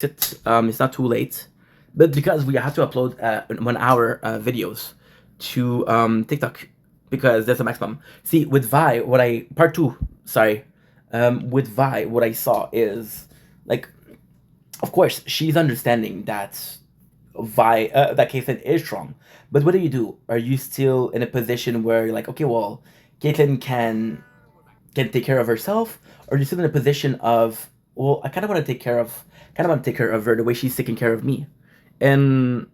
It's not too late, but because we have to upload 1 hour videos to TikTok because that's the maximum. See, with Vi, what I part two, sorry, with Vi, what I saw is like, of course, she's understanding that that Caitlyn is strong, but what do you do? Are you still in a position where you're like, okay, well, Caitlyn can take care of herself, or are you still in a position of, well, I kind of want to take care of her the way she's taking care of me, and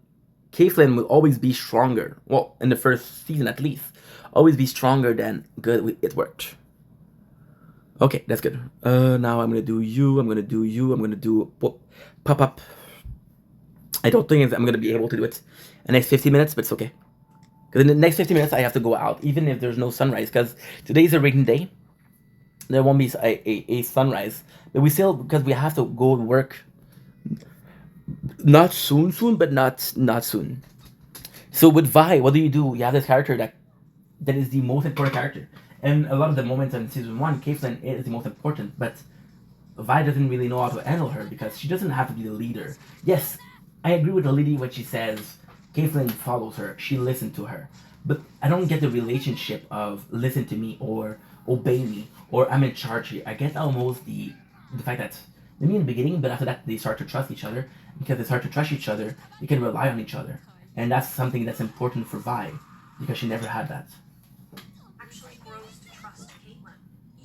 Caitlyn will always be stronger. Well, in the first season at least, always be stronger than good. It worked. Okay, that's good. Now I'm gonna do you. I'm gonna do you. I'm gonna do pop up. I don't think I'm gonna be able to do it in the next 50 minutes, but it's okay. Because in the next 50 minutes, I have to go out, even if there's no sunrise. Because today's a rainy day, there won't be a sunrise. But we still, because we have to go to work, not soon, but not soon. So with Vi, what do? You have this character that is the most important character. And a lot of the moments in season one, Caitlyn is the most important, but Vi doesn't really know how to handle her because she doesn't have to be the leader. Yes, I agree with the lady when she says Caitlyn follows her, she listens to her. But I don't get the relationship of listen to me or obey me or I'm in charge here. I get almost the fact that maybe in the beginning, but after that they start to trust each other. Because they start to trust each other, they can rely on each other. And that's something that's important for Vi because she never had that. Actually grows to trust Caitlyn.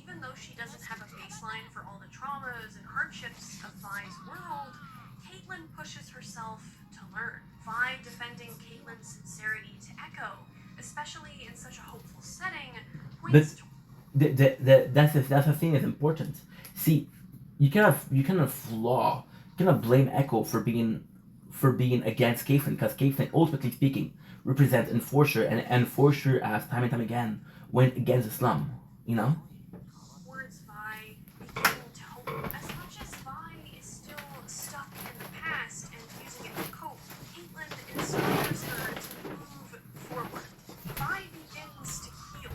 Even though she doesn't have a baseline for all the traumas and hardships of Vi's world, Caitlyn pushes herself to learn. Vi defending Caitlyn's sincerity to Echo, especially in such a hopeful setting, But points to that's the thing that's important. See, you cannot you cannot blame Echo for being against Caitlyn because Caitlyn, ultimately speaking, represents Enforcer, and Enforcer, as time and time again, went against Islam. You know. towards Vi, beginning to hope. As much as Vi is still stuck in the past and using it to cope, Caitlyn inspires her to move forward. Vi begins to heal.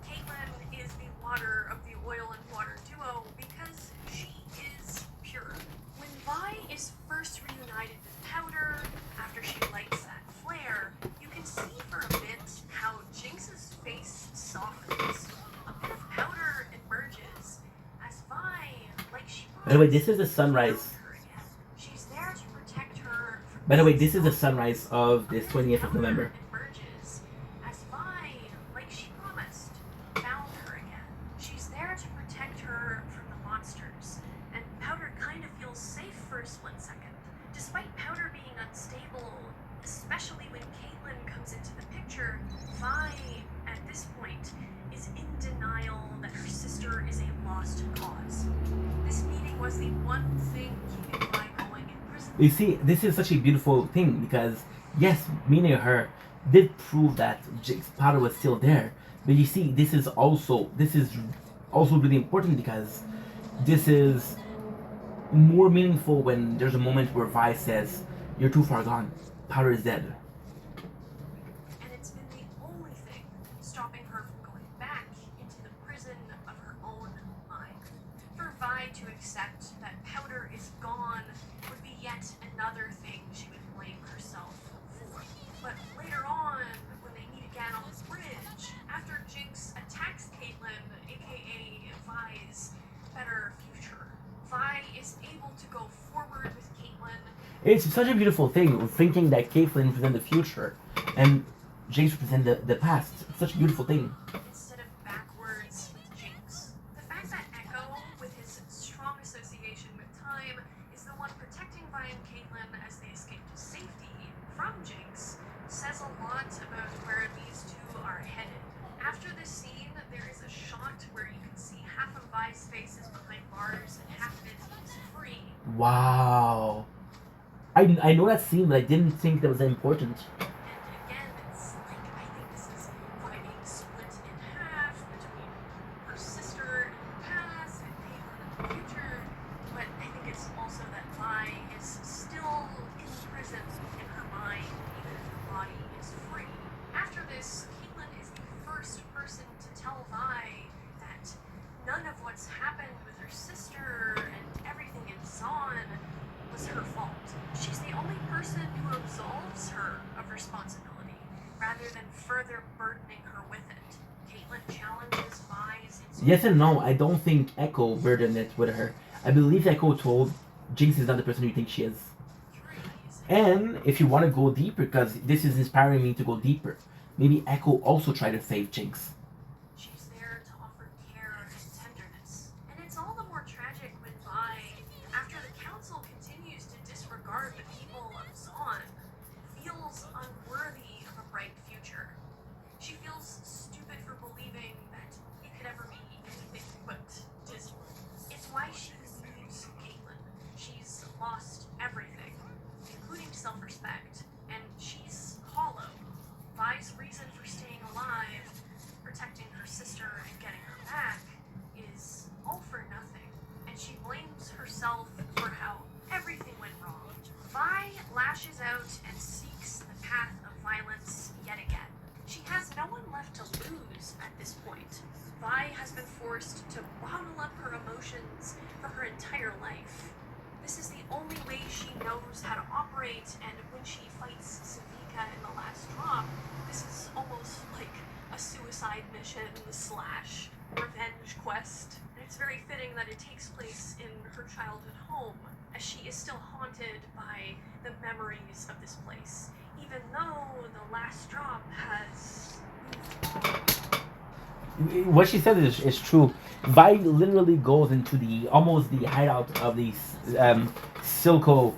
Caitlyn is the water of the oil and water duo because she is pure. When Vi is first reunited with Powder, after she lights that flare, you can see for a bit how Jinx's face softens. A bit of powder emerges as Vi, like she By the way, promised, this is the found sunrise. her again. She's there to protect her from By the way, being this is the stolen. sunrise of A this bit of 20th of powder November. emerges as Vi, like she promised, found her again. She's there to protect her from the monsters, and Powder kind of feels safe for a split second. Despite Powder being unstable, especially when Caitlyn comes into the picture, Vi, at this point, is in denial that her sister is a lost cause. This meeting was the one thing keeping Vi going in prison. You see, this is such a beautiful thing because yes, meaning her did prove that Jake's powder was still there. But you see, this is also really important because this is more meaningful when there's a moment where Vi says, "You're too far gone. Powder is dead." And it's been the only thing stopping her from going back into the prison of her own mind. For Vi to accept that Powder is gone would be yet another thing she would blame herself for. But later on, when they meet again on the bridge, after Jinx attacks Caitlyn, aka Vi's better future, Vi is able to go forward with Caitlyn. It's such a beautiful thing thinking that Caitlyn represents the future and James represents the past. It's such a beautiful thing. Instead of backwards with Jinx. The fact that Echo, with his strong association with time, is the one protecting Vi and Caitlyn as they escape to safety from Jinx says a lot about where these two are headed. After this scene, there is a shot where you can see half of Vi's face is behind bars and half of it is free. Wow. I know that scene, but I didn't think that was that important. And again, it's like, I think this is Vi being split in half between her sister in the past and Caitlyn in the future. But I think it's also that Vi is still in prison in her mind, even if her body is free. After this, Caitlyn is the first person to tell Vi that none of what's happened with her sister and everything in Zon was her fault. She's the only person who absolves her of responsibility, rather than further burdening her with it. Caitlin challenges Vi's Yes and no. I don't think Echo burdened it with her. I believe Echo told Jinx is not the person you think she is. And if you want to go deeper, because this is inspiring me to go deeper, maybe Echo also tried to save Jinx. She's there to offer care and tenderness. And it's all the more tragic when Vi, after the council continues to disregard the people of Zaun, feels unworthy of a bright future. She feels stupid for believing that it could ever be anything but dismal. It's why she leaves Caitlin. She's lost everything, including self-respect, and she's hollow. Vi's reason for staying alive, protecting her sister and getting her back, is all for nothing, and she blames herself for how everything went wrong. Vi lashes out and seeks the path of violence yet again. She has no one left to lose at this point. Vi has been forced to bottle up her emotions for her entire life. This is the only way she knows how to operate, and when she fights Savika in the last drop, this is almost like a suicide mission slash revenge quest. And it's very fitting that it takes place in her childhood home, as she is still haunted by the memories of this place, even though the last drop has moved on. What she said is true. Vi literally goes into the almost the hideout of these Silco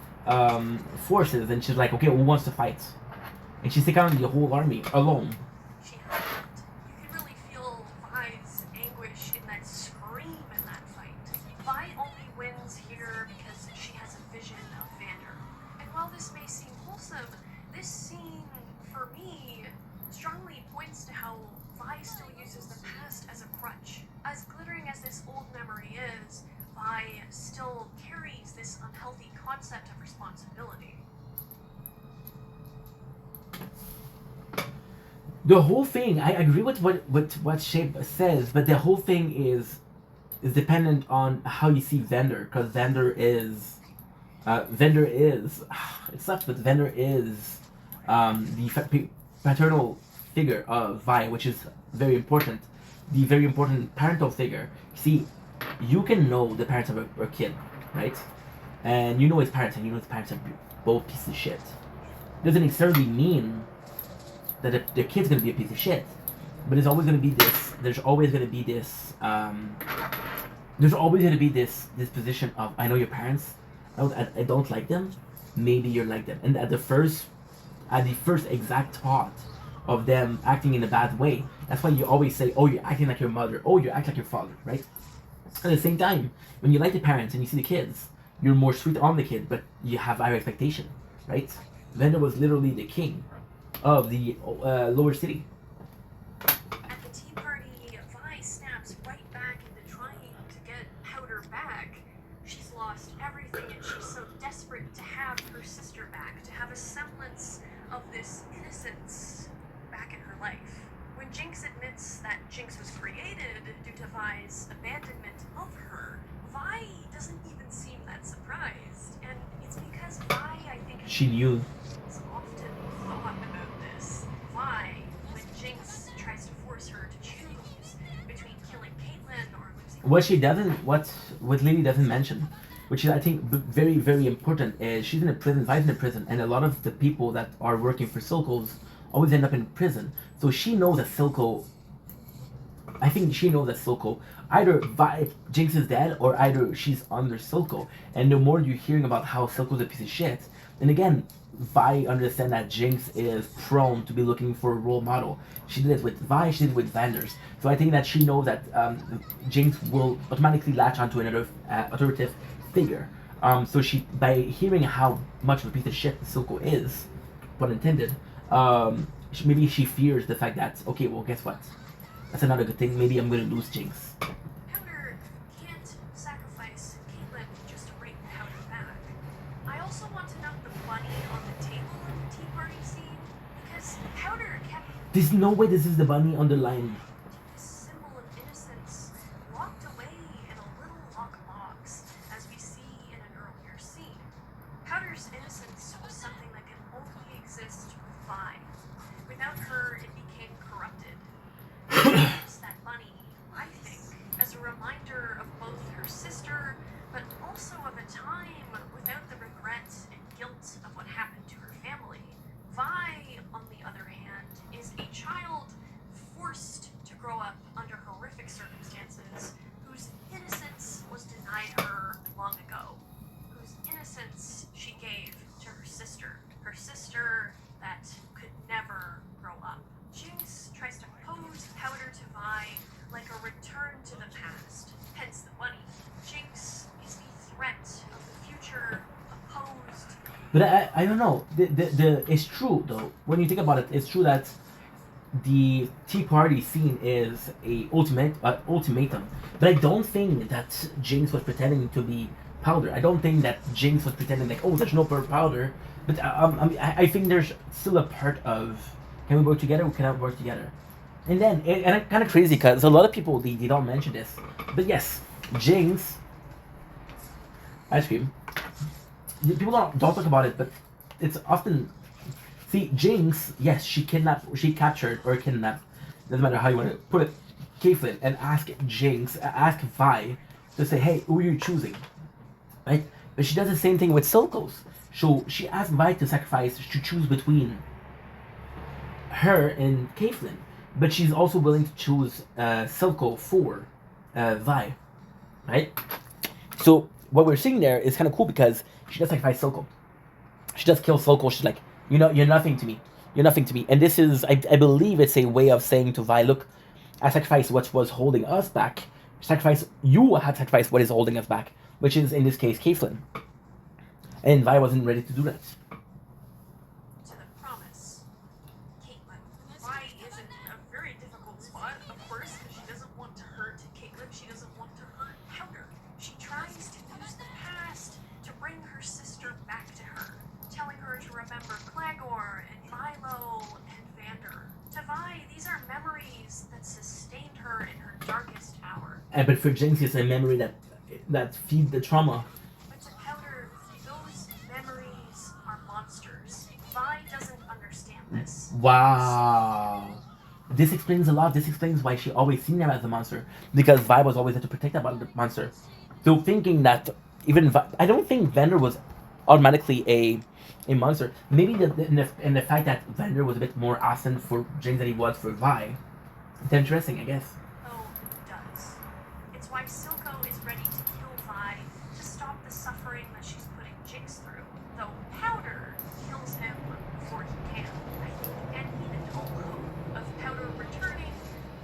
forces, and she's like, okay, who wants to fight? And she's taking on the whole army alone. She hasn't. You can really feel Vi's anguish in that scream in that fight. Vi only wins here because she has a vision of Vander. And while this may seem wholesome, this scene, for me, strongly points to how Vi still uses the past as a crutch. As glittering as this old memory is, Vi still carries this unhealthy concept of responsibility. The whole thing, I agree with what Shape says, but the whole thing is dependent on how you see Vander, because Vander is it sucks, but Vander is the paternal figure of Vi, which is very important, the very important parental figure. See, you can know the parents of a kid, right? And you know his parents, and you know his parents are both pieces of shit. Doesn't necessarily mean that the kid's gonna be a piece of shit, but there's always gonna be this. There's always gonna be this. There's always gonna be this position of, I know your parents. I don't like them. Maybe you're like them, and at the first exact thought of them acting in a bad way, that's why you always say, oh, you're acting like your mother. Oh, you act like your father, right? At the same time, when you like the parents and you see the kids, you're more sweet on the kid, but you have higher expectation, right? Vander was literally the king of the lower city. At the tea party, Vi snaps right back into trying to get Powder back. She's lost everything, and she's so desperate to have her sister back, to have a semblance of this innocence back in her life. When Jinx admits that Jinx was created due to Vi's abandonment of her, Vi doesn't even seem that surprised, and it's because Vi, I think, She knew. has often thought about this. Vi, when Jinx tries to force her to choose between killing Caitlin or losing... What Lily doesn't mention, which is, I think, very, very important, is she's in a prison, Vi's in a prison, and a lot of the people that are working for Silcos always end up in prison. So she knows that Silco, I think she knows that Silco, either Jinx is dead, or either she's under Silco. And the more you're hearing about how Silco's a piece of shit, and again, Vi understand that Jinx is prone to be looking for a role model. She did it with Vi, she did it with Vanders. So I think that she knows that Jinx will automatically latch onto another authoritative figure. So she, by hearing how much of a piece of shit Silco is, pun intended, maybe she fears the fact that, okay, well, guess what? That's another good thing. Maybe I'm going to lose Jinx. Powder can't sacrifice Caitlin just to bring Powder back. I also want to note the bunny on the table in the tea party scene, because Powder kept There's no way this is the bunny underlined. this symbol of innocence locked away in a little locked box, as we see in an earlier scene. Powder's innocence was something that could only exist with Vi. Without her, it became corrupted. She used that money, I think, as a reminder of both her sister, but also of a time without the regret and guilt of what happened to her family. Vi, on the other hand, is a child forced to grow up under horrific circumstances, whose innocence was denied her long ago, whose innocence she gave to her sister that could never grow up. Jinx tries to pose Powder to Vi like a return to the past, hence the money. Jinx is the threat of the future, opposed. But I don't know. It's true though. When you think about it, it's true that the Tea Party scene is a ultimatum. But I don't think that Jinx was pretending to be Powder. I don't think that Jinx was pretending like, oh, there's no Powder. But I think there's still a part of, can we work together? We cannot work together. And then, and it's kind of crazy because a lot of people they don't mention this. But yes, Jinx, ice cream. People don't talk about it, but it's often. See, Jinx, yes, she captured or kidnapped, doesn't matter how you want to put it, Caitlyn, and ask Vi to say, hey, who are you choosing? Right? But she does the same thing with Silco's. So she asked Vi to sacrifice, to choose between her and Caitlyn. But she's also willing to choose Silco for Vi. Right? So what we're seeing there is kind of cool because she does sacrifice Silco. She does kill Silco. She's like, you know, you're nothing to me. You're nothing to me. And this is, I believe it's a way of saying to Vi, look, I sacrificed what was holding us back. You had sacrificed what is holding us back, which is, in this case, Caitlyn. And Vi wasn't ready to do that. To the promise. Caitlyn. Vi is in a very difficult spot, of course, because she doesn't want to hurt Caitlyn. She doesn't want to hurt Powder. She tries to use the past to bring her sister back to her, telling her to remember Clagor and Milo and Vander. To Vi, these are memories that sustained her in her darkest hour. But for Jinx, it's a memory that feeds the trauma. But to Powder, those memories are monsters. Vi doesn't understand this. Wow. This explains a lot. This explains why she always seen him as a monster. Because Vi was always there to protect that monster. So thinking that even I don't think Vander was automatically a monster. Maybe in the fact that Vander was a bit more awesome for Jinx than he was for Vi. It's interesting, I guess. Oh, it does. It's why Silco is ready to kill Vi to stop the suffering that she's putting Jinx through. Though Powder kills him before he can. I think any adult hope of Powder returning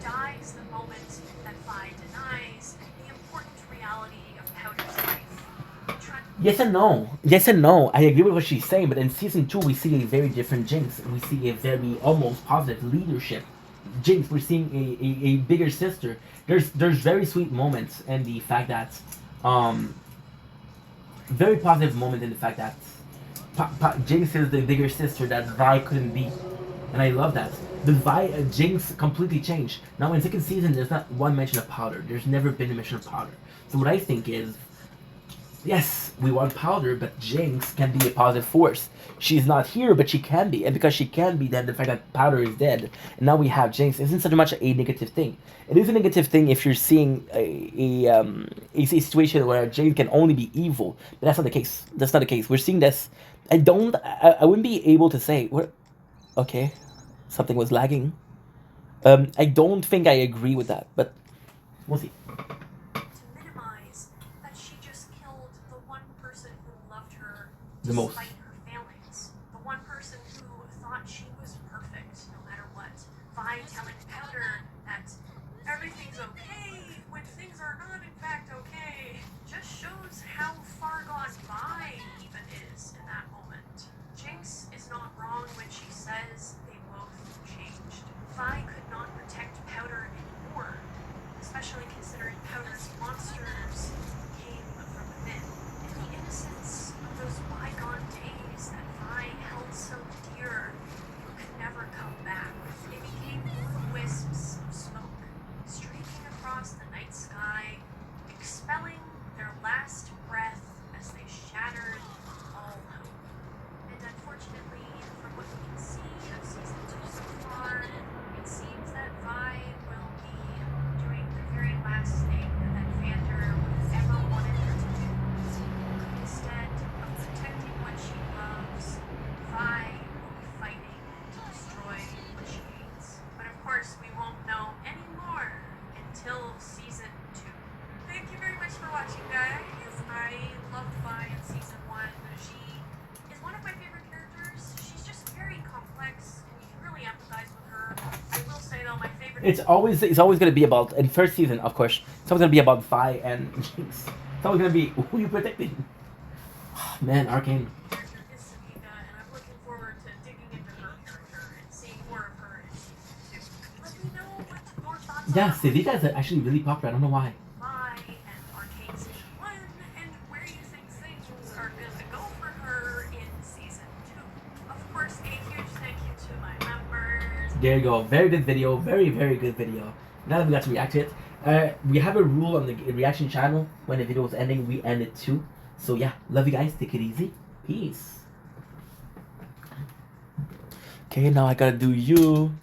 dies the moment that Vi denies the important reality of Powder's life. Yes and no. Yes and no. I agree with what she's saying, but in season 2 we see a very different Jinx. We see a very almost positive leadership Jinx. We're seeing a bigger sister. There's very sweet moments in the fact that very positive moment in the fact that Jinx is the bigger sister that Vi couldn't be. And I love that. The Jinx completely changed. Now in second season there's not one mention of Powder. There's never been a mention of Powder. So what I think is, yes, we want Powder, but Jinx can be a positive force. She's not here, but she can be. And because she can be, then the fact that Powder is dead, and now we have Jinx, isn't such much a negative thing. It is a negative thing if you're seeing a situation where Jinx can only be evil. But that's not the case. That's not the case. We're seeing this. I wouldn't be able to say, what? Okay, something was lagging. I don't think I agree with that, but we'll see. The most. Despite her failings. The one person who thought she was perfect no matter what. Vi telling Powder that everything's okay when things are not in fact okay just shows how far gone Vi even is in that moment. Jinx is not wrong when she says they both changed. Vi could not protect Powder anymore, especially considering Powder's monsters came from within. And the innocence of those bygone days that Vi held so dear could never come back. It became fluid It's always gonna be about, in first season, of course. It's always gonna be about Vi and Jinx. It's always gonna be who you protecting. Man, Arcane. Character is Savika, and I'm looking forward to digging into her character and seeing more of her in season 2. Let me know what your thoughts Yeah, are. Savika is actually really popular. I don't know why. Vi and Arcane season 1, and where you think things are gonna go for her in season 2. Of course, a huge thank you to my members. There you go. Very good video. Very, very good video. Now that we got to react to it, we have a rule on the reaction channel. When the video is ending, we end it too. So yeah, love you guys. Take it easy. Peace. Okay, now I gotta do you.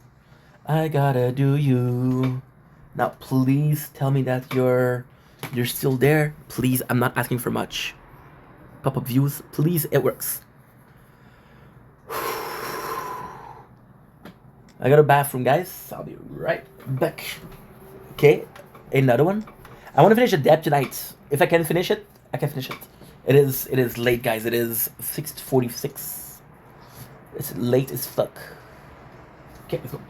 I gotta do you. Now please tell me that you're still there. Please, I'm not asking for much. Pop-up views, please. It works. I got a bathroom, guys. I'll be right back. Okay, another one. I want to finish a depth tonight. If I can finish it, I can finish it. It is late, guys. It is 6:46. It's late as fuck. Okay, let's go.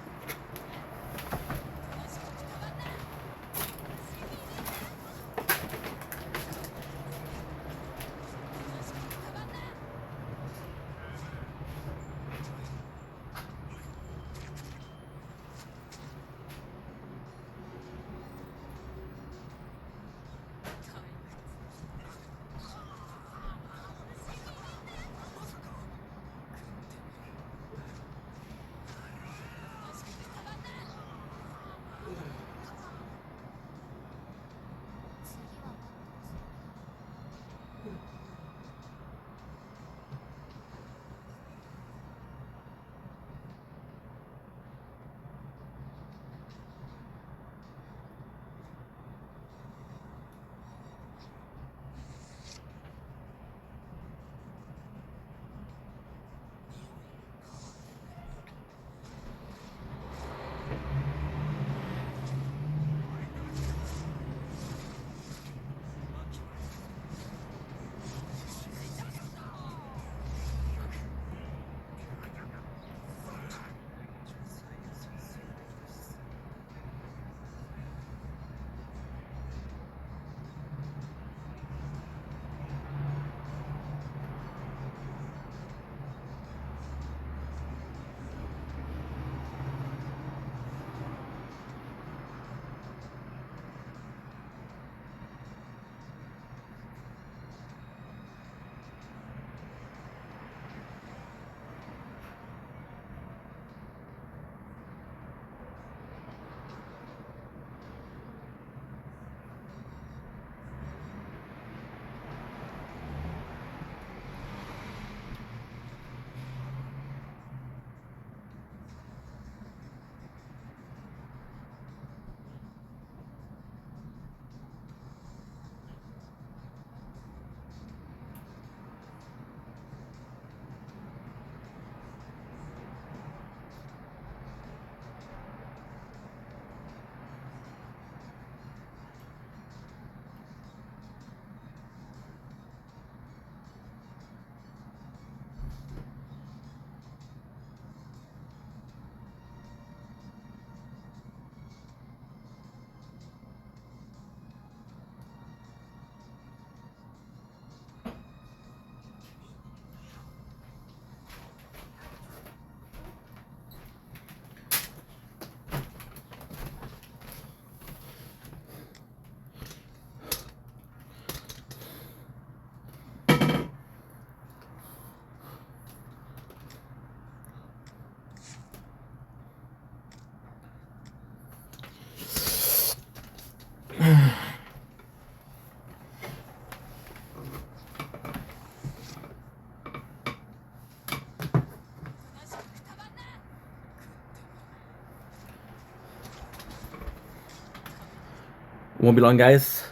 Won't be long, guys.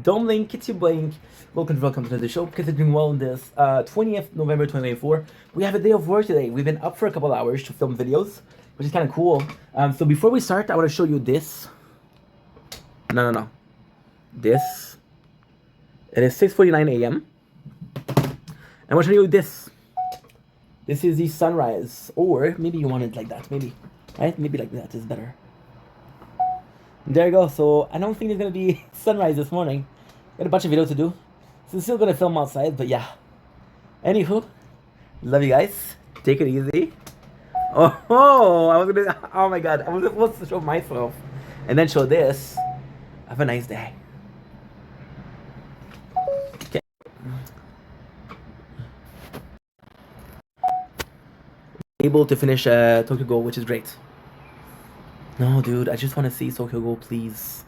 Don't blink, it's you blink. Welcome to the show. Because it's doing well on this 20th November 2024. We have a day of work today. We've been up for a couple hours to film videos, which is kind of cool. So before we start, I want to show you this. No. This. It is 6:49 a.m. I want to show you this This is the sunrise, or maybe you want it like that. Maybe, right? Maybe like that is better. There you go. So I don't think there's gonna be sunrise this morning. Got a bunch of videos to do. So I'm still gonna film outside, but yeah. Anywho, love you guys. Take it easy. Oh, I was gonna. Oh my god, I was supposed to show myself, and then show this. Have a nice day. Okay. Able to finish Tokyo Ghoul, which is great. No, dude, I just want to see Tokyo Ghoul, please.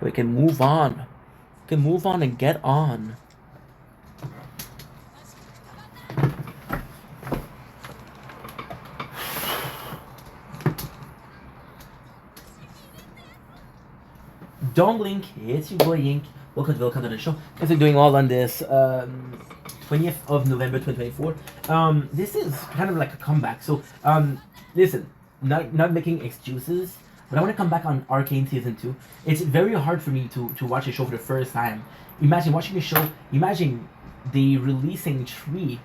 We can move on. We can move on and get on. Don't blink, it's your boy Yink. Welcome to the show. As we're doing all on this 20th of November 2024. This is kind of like a comeback. So listen, not making excuses, but I want to come back on Arcane Season 2. It's very hard for me to watch a show for the first time. Imagine watching a show, imagine they releasing three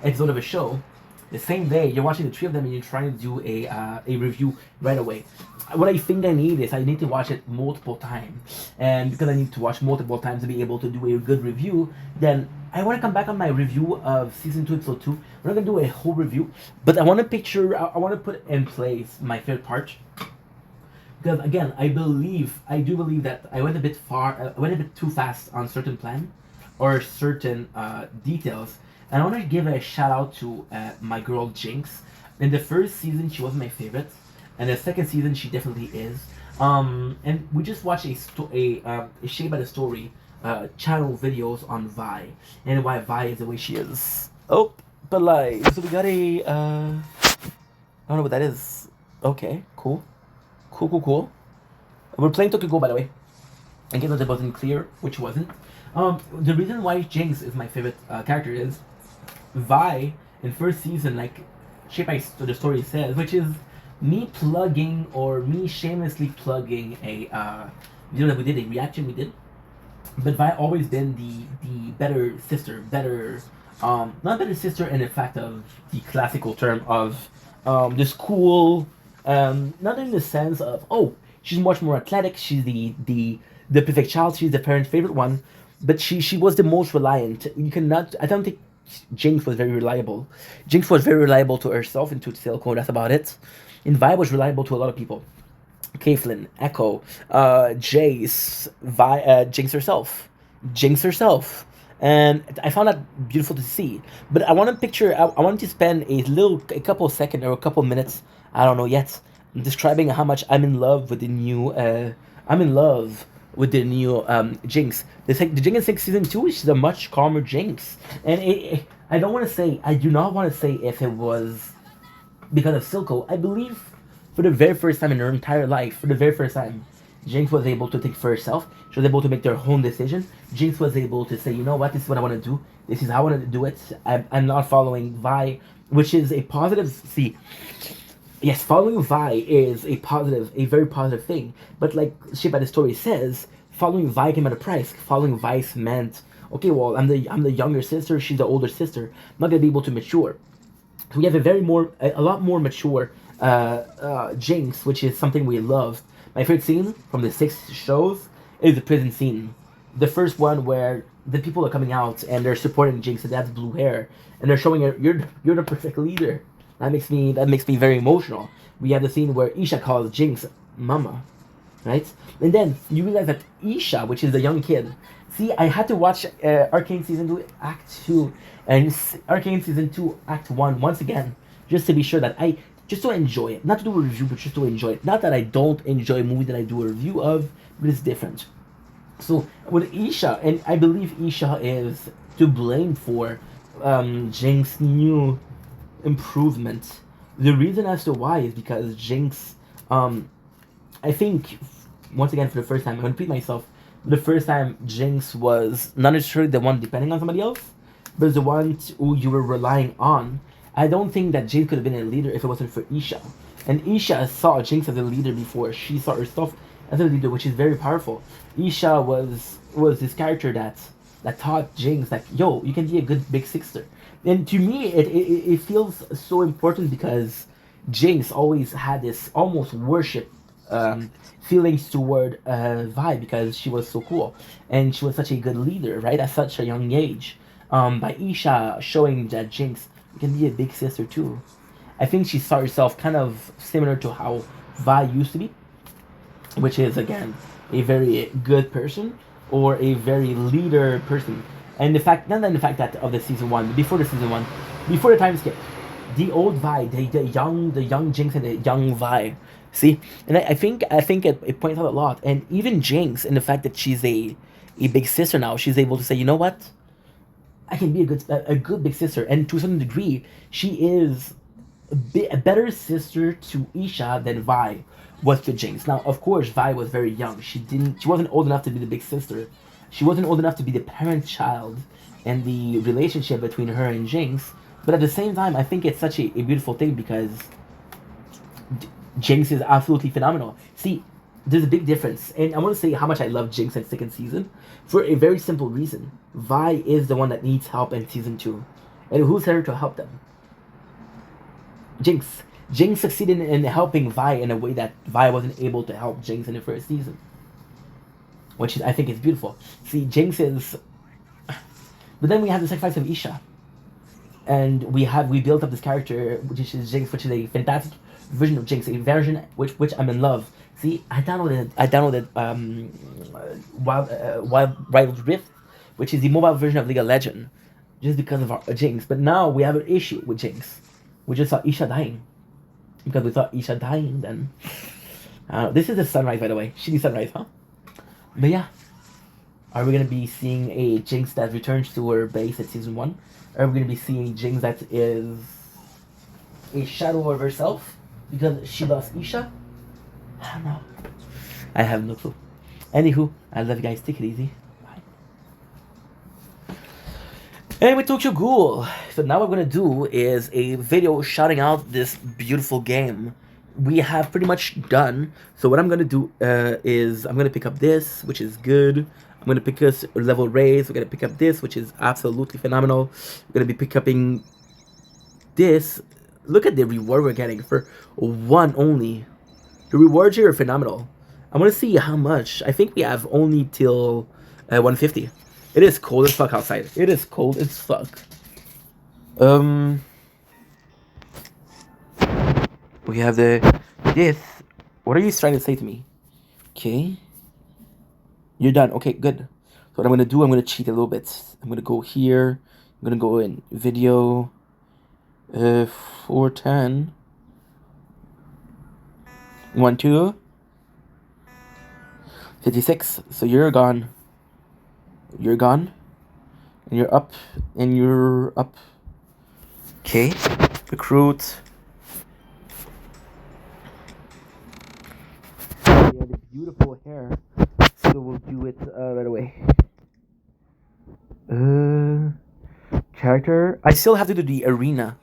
episodes of a show the same day. You're watching the three of them and you're trying to do a review right away. What I think I need is I need to watch it multiple times, and because I need to watch multiple times to be able to do a good review, then I want to come back on my review of season 2 episode 2. We're not gonna do a whole review, but I want to picture, I want to put in place my favorite part, because again I do believe that I went a bit far, I went a bit too fast on certain plan or certain details, and I want to give a shout out to my girl Jinx. In the first season she was my favorite, and the second season she definitely is. And we just watched a Shade by the Story channel videos on Vi, and why Vi is the way she is. Oh, but like, so we got a I don't know what that is. Okay, cool. We're playing Tokyo Ghoul, by the way, in case it wasn't clear, which wasn't. The reason why Jinx is my favorite character is Vi in first season, like Shade by the Story says, which is me plugging or me shamelessly plugging a video that we did, a reaction we did. But Vi always been the better sister, not better sister in the fact of the classical term of the school, not in the sense of, oh, she's much more athletic, she's the perfect child, she's the parent's favorite one, but she was the most reliant. You cannot, I don't think Jinx was very reliable. Jinx was very reliable to herself and to Silco, that's about it. And Vi was reliable to a lot of people. Caitlyn, Echo, Jace, Jinx herself. And I found that beautiful to see. But I want to picture, I wanted to spend a couple of seconds or a couple of minutes, I don't know yet, describing how much I'm in love with the new, Jinx. The Jinx in season 2 is a much calmer Jinx. And I do not want to say if it was because of Silco. I believe for the very first time in her entire life, for the very first time, Jinx was able to think for herself. She was able to make their own decision. Jinx was able to say, you know what, this is what I want to do. This is how I want to do it. I'm not following Vi, which is a positive. See, yes, following Vi is a very positive thing. But like Shade by the Story says, following Vi came at a price. Following Vi meant, okay, well, I'm the younger sister. She's the older sister. I'm not gonna be able to mature. So we have a lot more mature Jinx, which is something we love. My favorite scene from the 6 shows is the prison scene. The first one where the people are coming out and they're supporting Jinx, and that's blue hair, and they're showing her, you're the perfect leader. That makes me very emotional. We have the scene where Isha calls Jinx Mama, right? And then you realize that Isha, which is the young kid. See, I had to watch Arcane Season 2 Act 2 and Arcane Season 2 Act 1 once again, just to be sure that just to enjoy it. Not to do a review, but just to enjoy it. Not that I don't enjoy a movie that I do a review of, but it's different. So with Isha, and I believe Isha is to blame for Jinx's new improvement. The reason as to why is because Jinx, I think, once again for the first time, I'm going to repeat myself, the first time Jinx was not necessarily the one depending on somebody else, but the one who you were relying on. I don't think that Jinx could have been a leader if it wasn't for Isha. And Isha saw Jinx as a leader before she saw herself as a leader, which is very powerful. Isha was this character that that taught Jinx that, yo, you can be a good big sister. And to me, it feels so important because Jinx always had this almost worship feelings toward Vi because she was so cool and she was such a good leader, right? At such a young age. By Isha showing that Jinx can be a big sister too. I think she saw herself kind of similar to how Vi used to be, which is again a very good person or a very leader person. And the fact, not than the fact that of the season one, before the season one, before the time skip, the old Vi, the young Jinx and the young Vi. See, and I think it points out a lot, and even Jinx, in the fact that she's a big sister now, she's able to say, you know what, I can be a good big sister, and to a certain degree, she is a better sister to Isha than Vi was to Jinx. Now, of course, Vi was very young. She wasn't old enough to be the big sister. She wasn't old enough to be the parent-child and the relationship between her and Jinx. But at the same time, I think it's such a beautiful thing because Jinx is absolutely phenomenal. See, there's a big difference, and I want to say how much I love Jinx in second season for a very simple reason. Vi is the one that needs help in season 2, and who's there to help them? Jinx. Jinx succeeded in helping Vi in a way that Vi wasn't able to help Jinx in the first season, which is, I think is beautiful. See, Jinx is, but then we have the sacrifice of Isha, and we built up this character which is Jinx, which is a fantastic version of Jinx, a version which I'm in love. See, I downloaded Wild Rift, which is the mobile version of League of Legends, just because of our Jinx. But now we have an issue with Jinx. We just saw Isha dying because we thought Isha dying. Then this is the sunrise, by the way. Shitty sunrise, huh? But yeah, are we gonna be seeing a Jinx that returns to her base at season 1? Or are we gonna be seeing Jinx that is a shadow of herself because she lost Isha? I don't know. I have no clue. Anywho, I love you guys. Take it easy. Bye. Anyway, Tokyo Ghoul. So now what we're gonna do is a video shouting out this beautiful game. We have pretty much done. So what I'm gonna do is I'm gonna pick up this, which is good. I'm gonna pick us level raise. We're gonna pick up this, which is absolutely phenomenal. We're gonna be picking this. Look at the reward we're getting for one only. The rewards here are phenomenal. I want to see how much. I think we have only till 150. It is cold as fuck outside. It is cold as fuck. We have this. What are you trying to say to me? Okay. You're done. Okay, good. So what I'm gonna do, I'm gonna cheat a little bit. I'm gonna go here. I'm gonna go in video. 410. 1, 2. 56. So you're gone. You're gone. And you're up. And you're up. Okay. Recruit. You have this beautiful hair. So we'll do it right away. Character. I still have to do the arena.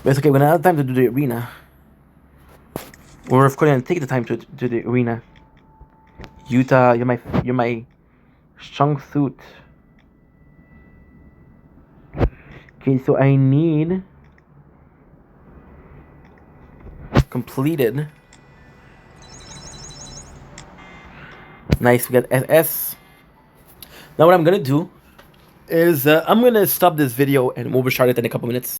But it's okay, we're gonna have time to do the arena. Or of course, gonna take the time to do the arena. Utah, you're my strong suit. Okay, so I need completed. Nice, we got SS. Now what I'm gonna do is I'm gonna stop this video and we'll restart it in a couple minutes.